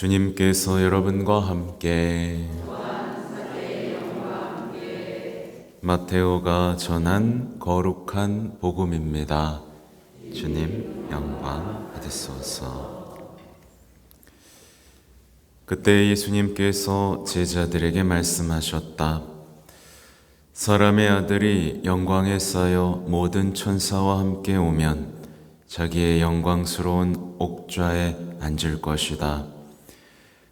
주님께서 여러분과 함께 마테오가 전한 거룩한 복음입니다. 주님 영광 받으소서. 그때 예수님께서 제자들에게 말씀하셨다. 사람의 아들이 영광에 쌓여 모든 천사와 함께 오면 자기의 영광스러운 옥좌에 앉을 것이다.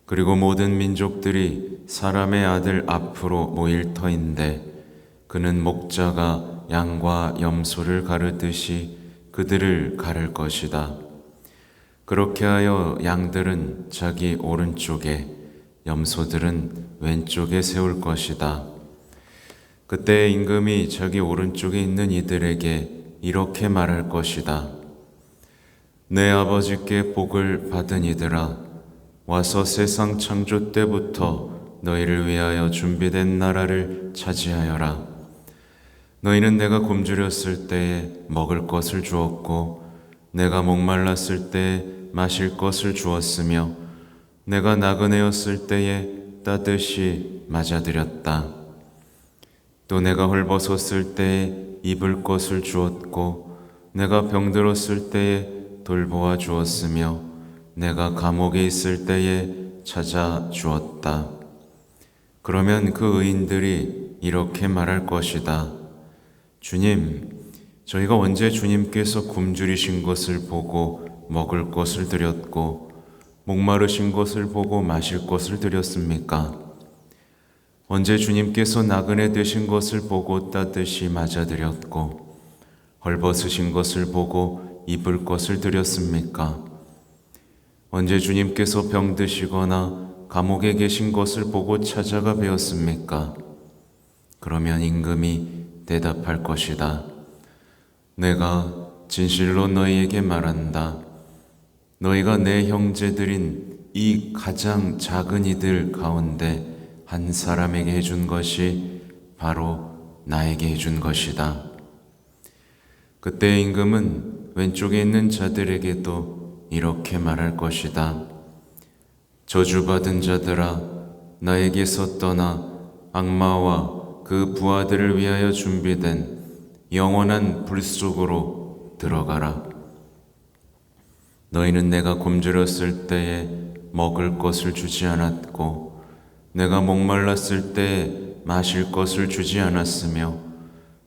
그리고 모든 민족들이 사람의 아들 앞으로 모일 터인데 그는 목자가 양과 염소를 가르듯이 그들을 가를 것이다. 그렇게 하여 양들은 자기 오른쪽에, 염소들은 왼쪽에 세울 것이다. 그때 임금이 자기 오른쪽에 있는 이들에게 이렇게 말할 것이다. 내 아버지께 복을 받은 이들아, 와서 세상 창조 때부터 너희를 위하여 준비된 나라를 차지하여라. 너희는 내가 굶주렸을 때에 먹을 것을 주었고 내가 목말랐을 때에 마실 것을 주었으며 내가 나그네였을 때에 따뜻이 맞아들였다. 또 내가 헐벗었을 때에 입을 것을 주었고 내가 병들었을 때에 돌보아 주었으며 내가 감옥에 있을 때에 찾아 주었다. 그러면 그 의인들이 이렇게 말할 것이다. 주님, 저희가 언제 주님께서 굶주리신 것을 보고 먹을 것을 드렸고 목마르신 것을 보고 마실 것을 드렸습니까? 언제 주님께서 나그네 되신 것을 보고 따뜻이 맞아드렸고 헐벗으신 것을 보고 입을 것을 드렸습니까? 언제 주님께서 병드시거나 감옥에 계신 것을 보고 찾아가 뵈었습니까? 그러면 임금이 대답할 것이다. 내가 진실로 너희에게 말한다. 너희가 내 형제들인 이 가장 작은 이들 가운데 한 사람에게 해준 것이 바로 나에게 해준 것이다. 그때 임금은 왼쪽에 있는 자들에게도 이렇게 말할 것이다. 저주받은 자들아, 나에게서 떠나 악마와 그 부하들을 위하여 준비된 영원한 불 속으로 들어가라. 너희는 내가 굶주렸을 때에 먹을 것을 주지 않았고 내가 목말랐을 때에 마실 것을 주지 않았으며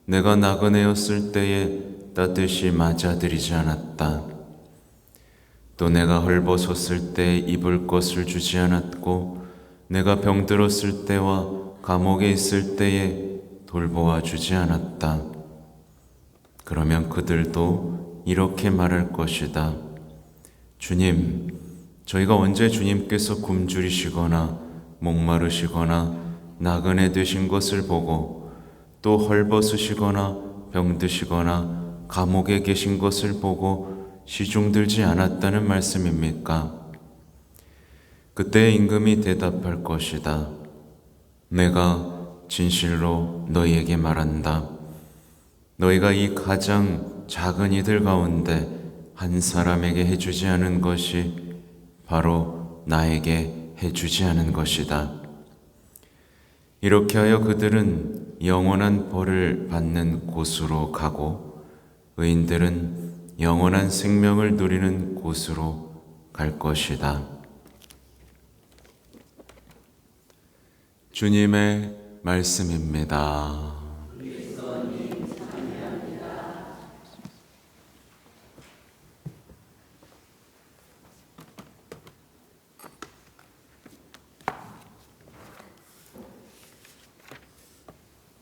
내가 나그네였을 때에 따뜻이 맞아들이지 않았다. 또 내가 헐벗었을 때 입을 것을 주지 않았고 내가 병들었을 때와 감옥에 있을 때에 돌보아 주지 않았다. 그러면 그들도 이렇게 말할 것이다. 주님, 저희가 언제 주님께서 굶주리시거나 목마르시거나 나그네 되신 것을 보고 또 헐벗으시거나 병드시거나 감옥에 계신 것을 보고 시중들지 않았다는 말씀입니까? 그때 임금이 대답할 것이다. 내가 진실로 너희에게 말한다. 너희가 이 가장 작은 이들 가운데 한 사람에게 해주지 않은 것이 바로 나에게 해주지 않은 것이다. 이렇게 하여 그들은 영원한 벌을 받는 곳으로 가고 의인들은 영원한 생명을 누리는 곳으로 갈 것이다. 주님의 말씀입니다.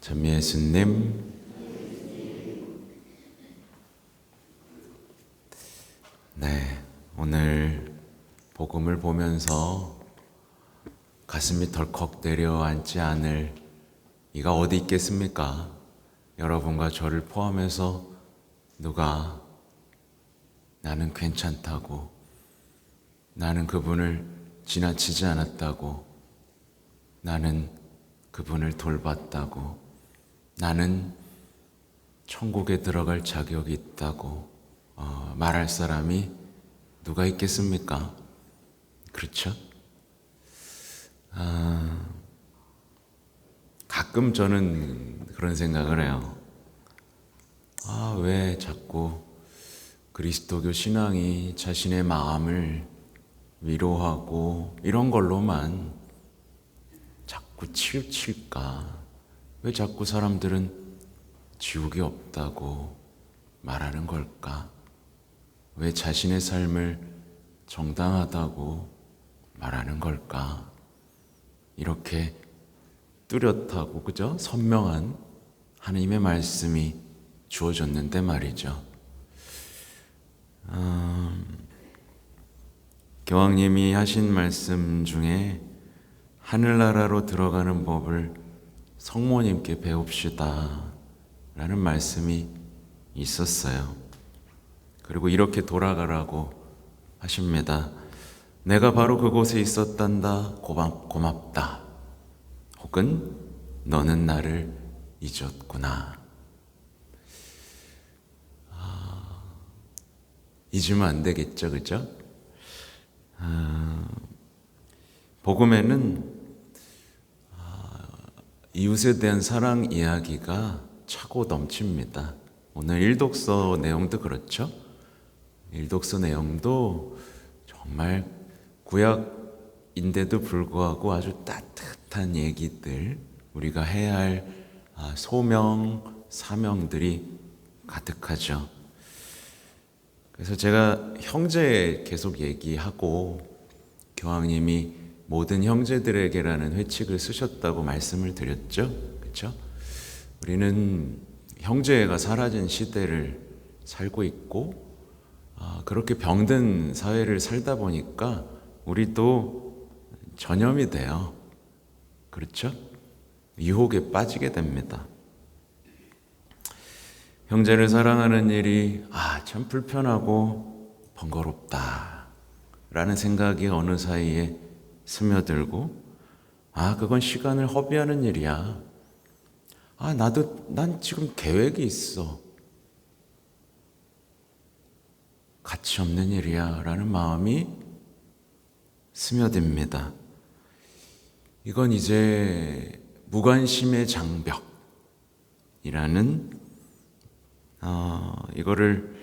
참 예수님, 오늘 복음을 보면서 가슴이 덜컥 내려앉지 않을 이가 어디 있겠습니까? 여러분과 저를 포함해서 누가 나는 괜찮다고, 나는 그분을 지나치지 않았다고, 나는 그분을 돌봤다고, 나는 천국에 들어갈 자격이 있다고 말할 사람이 누가 있겠습니까? 그렇죠? 가끔 저는 그런 생각을 해요. 왜 자꾸 그리스도교 신앙이 자신의 마음을 위로하고 이런 걸로만 자꾸 치우칠까? 왜 자꾸 사람들은 지옥이 없다고 말하는 걸까? 왜 자신의 삶을 정당하다고 말하는 걸까? 이렇게 뚜렷하고 그죠? 선명한 하나님의 말씀이 주어졌는데 말이죠. 교황님이 하신 말씀 중에 하늘나라로 들어가는 법을 성모님께 배웁시다 라는 말씀이 있었어요. 그리고 이렇게 돌아가라고 하십니다. 내가 바로 그곳에 있었단다. 고맙다. 혹은 너는 나를 잊었구나. 잊으면 안 되겠죠, 그죠? 복음에는 이웃에 대한 사랑 이야기가 차고 넘칩니다. 오늘 일독서 내용도 그렇죠. 일독서 내용도 정말 구약인데도 불구하고 아주 따뜻한 얘기들, 우리가 해야 할 소명, 사명들이 가득하죠. 그래서 제가 형제 계속 얘기하고 교황님이 모든 형제들에게라는 회칙을 쓰셨다고 말씀을 드렸죠. 그렇죠? 우리는 형제가 사라진 시대를 살고 있고 그렇게 병든 사회를 살다 보니까 우리도 전염이 돼요. 그렇죠? 유혹에 빠지게 됩니다. 형제를 사랑하는 일이 참 불편하고 번거롭다 라는 생각이 어느 사이에 스며들고 그건 시간을 허비하는 일이야. 난 지금 계획이 있어. 가치 없는 일이야 라는 마음이 스며듭니다. 이건 이제 무관심의 장벽이라는 이거를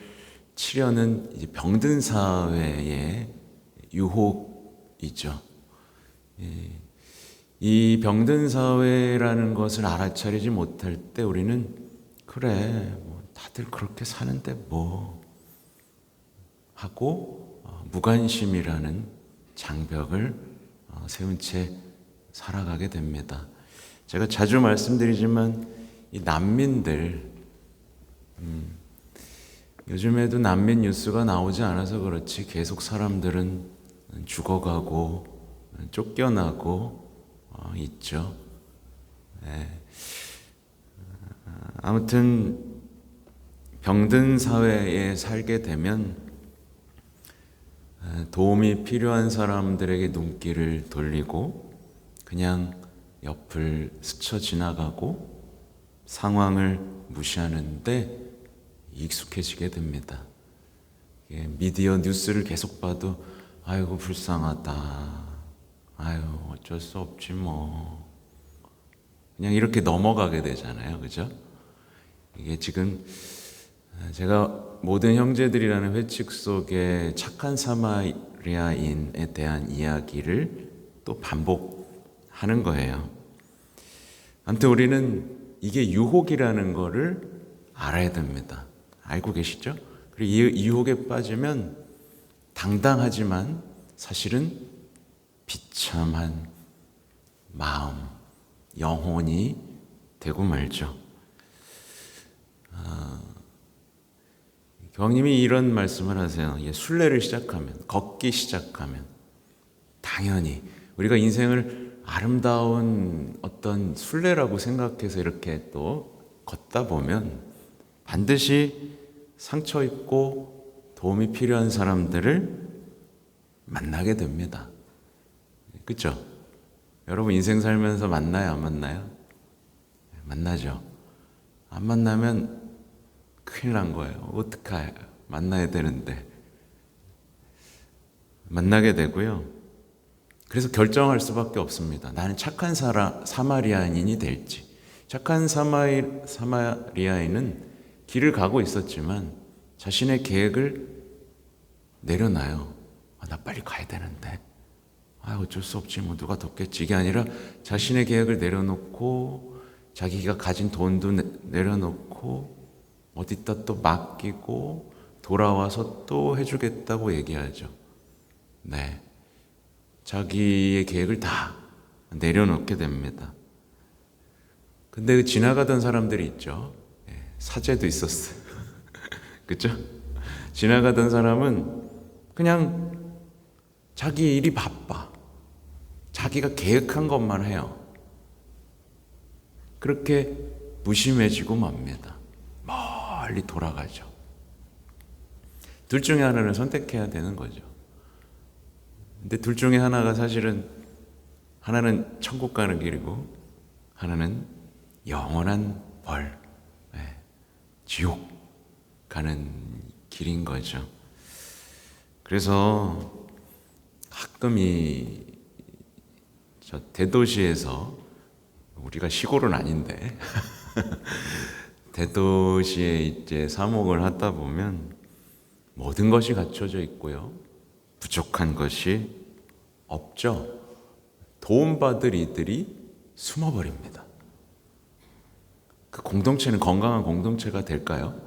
치려는 이제 병든 사회의 유혹이죠. 이 병든 사회라는 것을 알아차리지 못할 때 우리는 그래, 다들 그렇게 사는데 뭐 하고 무관심이라는 장벽을 세운 채 살아가게 됩니다. 제가 자주 말씀드리지만 이 난민들 요즘에도 난민 뉴스가 나오지 않아서 그렇지 계속 사람들은 죽어가고 쫓겨나고 있죠. 아무튼 병든 사회에 살게 되면 도움이 필요한 사람들에게 눈길을 돌리고 그냥 옆을 스쳐 지나가고 상황을 무시하는데 익숙해지게 됩니다. 미디어 뉴스를 계속 봐도 아이고 불쌍하다. 아유 어쩔 수 없지 뭐. 그냥 이렇게 넘어가게 되잖아요. 그죠? 이게 지금 제가 모든 형제들이라는 회칙 속에 착한 사마리아인에 대한 이야기를 또 반복하는 거예요. 아무튼 우리는 이게 유혹이라는 거를 알아야 됩니다. 알고 계시죠? 그리고 이 유혹에 빠지면 당당하지만 사실은 비참한 마음, 영혼이 되고 말죠. 교황님이 이런 말씀을 하세요. 순례를 시작하면, 걷기 시작하면 당연히 우리가 인생을 아름다운 어떤 순례라고 생각해서 이렇게 또 걷다 보면 반드시 상처 입고 도움이 필요한 사람들을 만나게 됩니다. 그렇죠? 여러분 인생 살면서 만나요, 안 만나요? 만나죠. 안 만나면 큰일 난 거예요. 어떡해. 만나야 되는데. 만나게 되고요. 그래서 결정할 수밖에 없습니다. 나는 착한 사마리아인이 될지. 착한 사마리아인은 길을 가고 있었지만 자신의 계획을 내려놔요. 나 빨리 가야 되는데. 어쩔 수 없지, 뭐 누가 돕겠지. 이게 아니라 자신의 계획을 내려놓고 자기가 가진 돈도 내려놓고 어디다 또 맡기고 돌아와서 또 해주겠다고 얘기하죠. 네, 자기의 계획을 다 내려놓게 됩니다. 근데 그 지나가던 사람들이 있죠. 사제도 있었어요. 그죠? 지나가던 사람은 그냥 자기 일이 바빠. 자기가 계획한 것만 해요. 그렇게 무심해지고 맙니다. 멀리 돌아가죠. 둘 중에 하나를 선택해야 되는 거죠. 근데 둘 중에 하나가 사실은 하나는 천국 가는 길이고 하나는 영원한 벌, 지옥 가는 길인 거죠. 그래서 가끔 저 대도시에서, 우리가 시골은 아닌데 대도시에 이제 사목을 하다 보면 모든 것이 갖춰져 있고요, 부족한 것이 없죠. 도움받을 이들이 숨어버립니다. 그 공동체는 건강한 공동체가 될까요?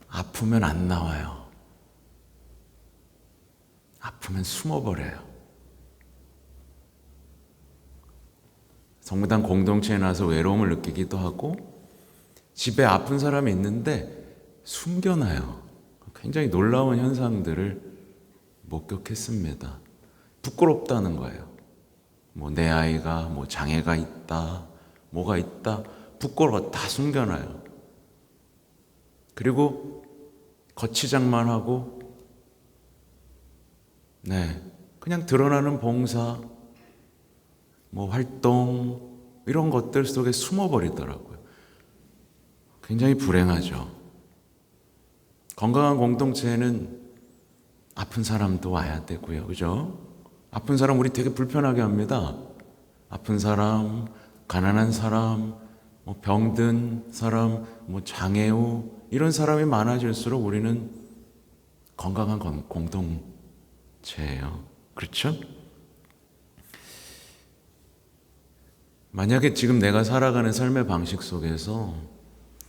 아프면 안 나와요. 아프면 숨어버려요. 성무당 공동체에 나서 외로움을 느끼기도 하고 집에 아픈 사람이 있는데 숨겨놔요. 굉장히 놀라운 현상들을 목격했습니다. 부끄럽다는 거예요. 뭐 내 아이가 뭐 장애가 있다, 뭐가 있다, 부끄러워 다 숨겨놔요. 그리고 거치장만 하고, 그냥 드러나는 봉사, 뭐 활동, 이런 것들 속에 숨어버리더라고요. 굉장히 불행하죠. 건강한 공동체에는 아픈 사람도 와야 되고요. 그죠? 아픈 사람 우리 되게 불편하게 합니다. 아픈 사람, 가난한 사람, 뭐 병든 사람, 뭐 장애우, 이런 사람이 많아질수록 우리는 건강한 공동체예요. 그렇죠? 만약에 지금 내가 살아가는 삶의 방식 속에서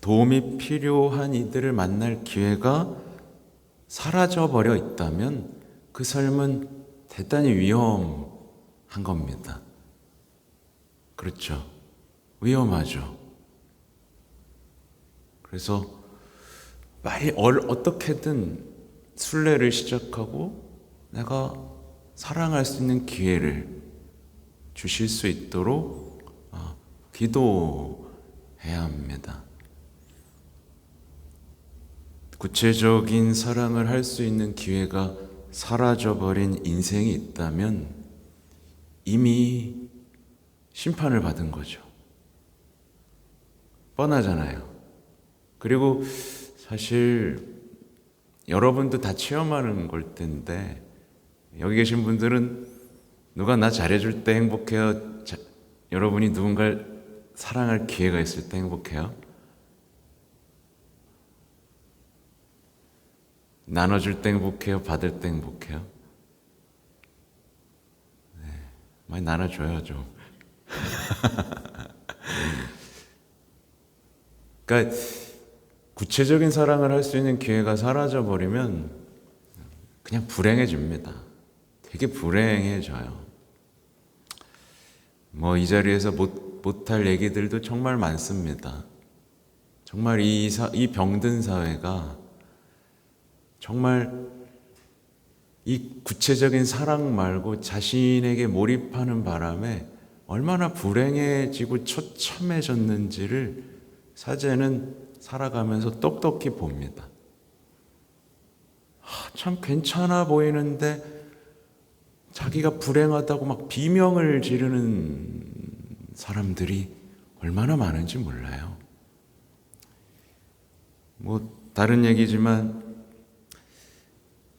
도움이 필요한 이들을 만날 기회가 사라져버려 있다면 그 삶은 대단히 위험한 겁니다. 그렇죠? 위험하죠. 그래서 빨리 어떻게든 순례를 시작하고 내가 사랑할 수 있는 기회를 주실 수 있도록 기도해야 합니다. 구체적인 사랑을 할 수 있는 기회가 사라져버린 인생이 있다면 이미 심판을 받은 거죠. 뻔하잖아요. 그리고 사실 여러분도 다 체험하는 걸 텐데, 여기 계신 분들은 누가 나 잘해줄 때 행복해요? 여러분이 누군가를 사랑할 기회가 있을 때 행복해요? 나눠줄 때 행복해요? 받을 때 행복해요? 많이 나눠줘요, 좀. 그러니까 구체적인 사랑을 할 수 있는 기회가 사라져버리면 그냥 불행해집니다. 되게 불행해져요. 뭐 이 자리에서 못할 얘기들도 정말 많습니다. 정말 이 병든 사회가 정말 이 구체적인 사랑 말고 자신에게 몰입하는 바람에 얼마나 불행해지고 처참해졌는지를 사제는 살아가면서 똑똑히 봅니다. 참 괜찮아 보이는데 자기가 불행하다고 막 비명을 지르는 사람들이 얼마나 많은지 몰라요. 뭐 다른 얘기지만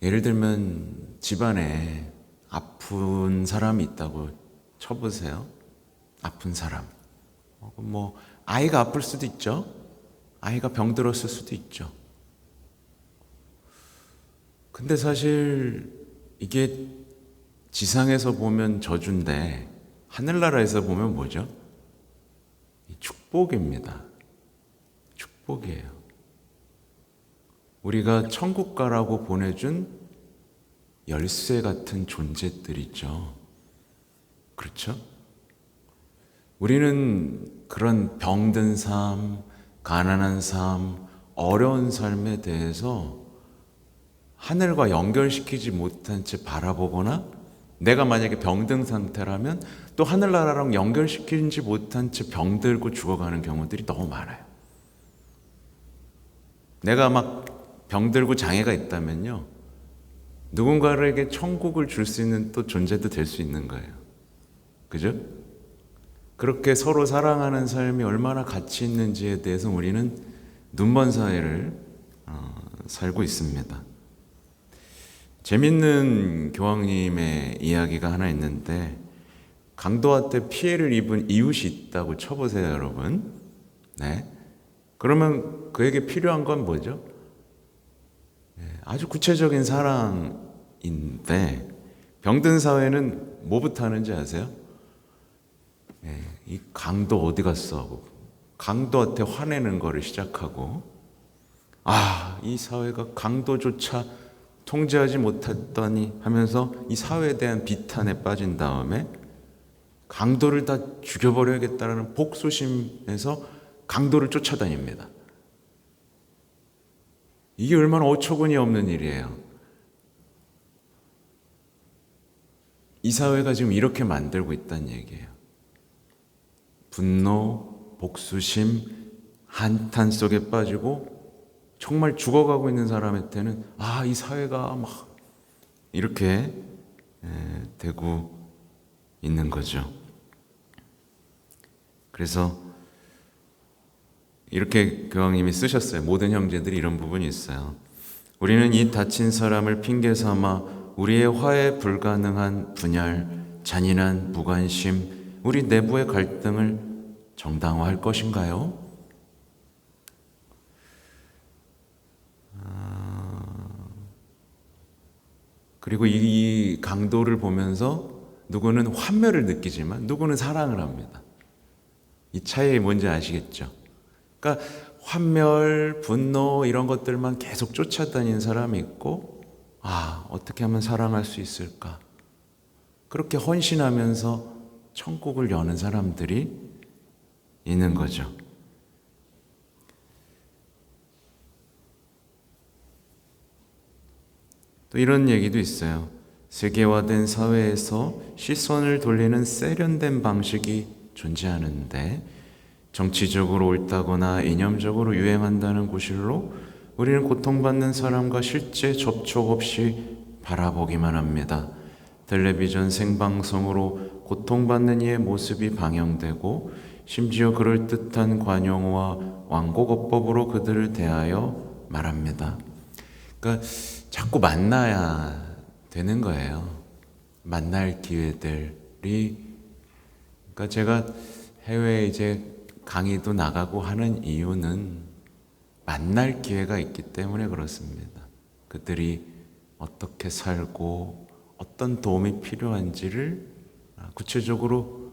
예를 들면 집안에 아픈 사람이 있다고 쳐보세요. 아픈 사람. 뭐 아이가 아플 수도 있죠. 아이가 병들었을 수도 있죠. 근데 사실 이게 지상에서 보면 저주인데 하늘나라에서 보면 뭐죠? 축복입니다. 축복이에요. 우리가 천국 가라고 보내준 열쇠 같은 존재들이죠. 그렇죠? 우리는 그런 병든 삶, 가난한 삶, 어려운 삶에 대해서 하늘과 연결시키지 못한 채 바라보거나, 내가 만약에 병든 상태라면 또 하늘나라랑 연결시키지 못한 채 병들고 죽어가는 경우들이 너무 많아요. 내가 막 병들고 장애가 있다면요, 누군가에게 천국을 줄 수 있는 또 존재도 될 수 있는 거예요. 그죠? 그렇게 서로 사랑하는 삶이 얼마나 가치 있는지에 대해서 우리는 눈먼 사회를 살고 있습니다. 재밌는 교황님의 이야기가 하나 있는데, 강도한테 피해를 입은 이웃이 있다고 쳐보세요, 여러분. 네. 그러면 그에게 필요한 건 뭐죠? 아주 구체적인 사랑인데, 병든 사회는 뭐부터 하는지 아세요? 이 강도 어디 갔어? 하고 강도한테 화내는 거를 시작하고, 이 사회가 강도조차 통제하지 못했더니 하면서 이 사회에 대한 비탄에 빠진 다음에 강도를 다 죽여버려야겠다라는 복수심에서 강도를 쫓아다닙니다. 이게 얼마나 어처구니 없는 일이에요. 이 사회가 지금 이렇게 만들고 있다는 얘기예요. 분노, 복수심, 한탄 속에 빠지고 정말 죽어가고 있는 사람한테는 이 사회가 막 이렇게 되고 있는 거죠. 그래서 이렇게 교황님이 쓰셨어요. 모든 형제들이 이런 부분이 있어요. 우리는 이 다친 사람을 핑계 삼아 우리의 화해 불가능한 분열, 잔인한 무관심, 우리 내부의 갈등을 정당화할 것인가요? 그리고 이 강도를 보면서 누구는 환멸을 느끼지만 누구는 사랑을 합니다. 이 차이가 뭔지 아시겠죠? 그러니까 환멸, 분노 이런 것들만 계속 쫓아다니는 사람이 있고, 어떻게 하면 사랑할 수 있을까? 그렇게 헌신하면서 천국을 여는 사람들이 있는 거죠. 또 이런 얘기도 있어요. 세계화된 사회에서 시선을 돌리는 세련된 방식이 존재하는데, 정치적으로 옳다거나 이념적으로 유행한다는 구실로 우리는 고통받는 사람과 실제 접촉 없이 바라보기만 합니다. 텔레비전 생방송으로 고통받는 이의 모습이 방영되고, 심지어 그럴듯한 관용어와 완곡어법으로 그들을 대하여 말합니다. 그러니까 자꾸 만나야 되는 거예요. 만날 기회들이. 그러니까 제가 해외에 이제 강의도 나가고 하는 이유는 만날 기회가 있기 때문에 그렇습니다. 그들이 어떻게 살고 어떤 도움이 필요한지를 구체적으로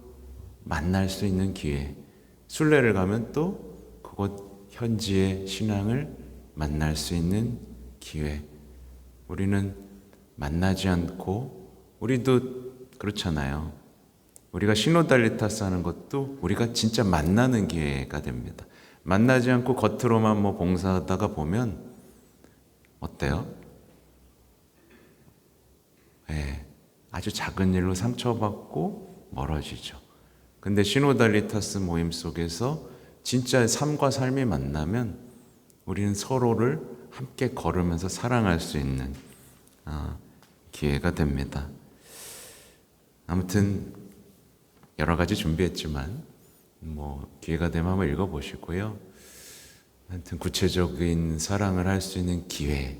만날 수 있는 기회. 순례를 가면 또 그곳 현지의 신앙을 만날 수 있는 기회. 우리는 만나지 않고, 우리도 그렇잖아요. 우리가 시노달리타스 하는 것도 우리가 진짜 만나는 기회가 됩니다. 만나지 않고 겉으로만 봉사하다가 보면 어때요? 아주 작은 일로 상처받고 멀어지죠. 근데 시노달리타스 모임 속에서 진짜 삶과 삶이 만나면 우리는 서로를 함께 걸으면서 사랑할 수 있는 기회가 됩니다. 아무튼 여러 가지 준비했지만 기회가 되면 한번 읽어보시고요. 하여튼 구체적인 사랑을 할 수 있는 기회,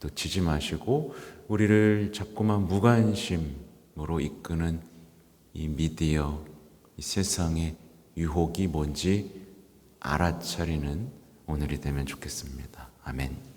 놓치지 마시고 우리를 자꾸만 무관심으로 이끄는 이 미디어, 이 세상의 유혹이 뭔지 알아차리는 오늘이 되면 좋겠습니다. 아멘.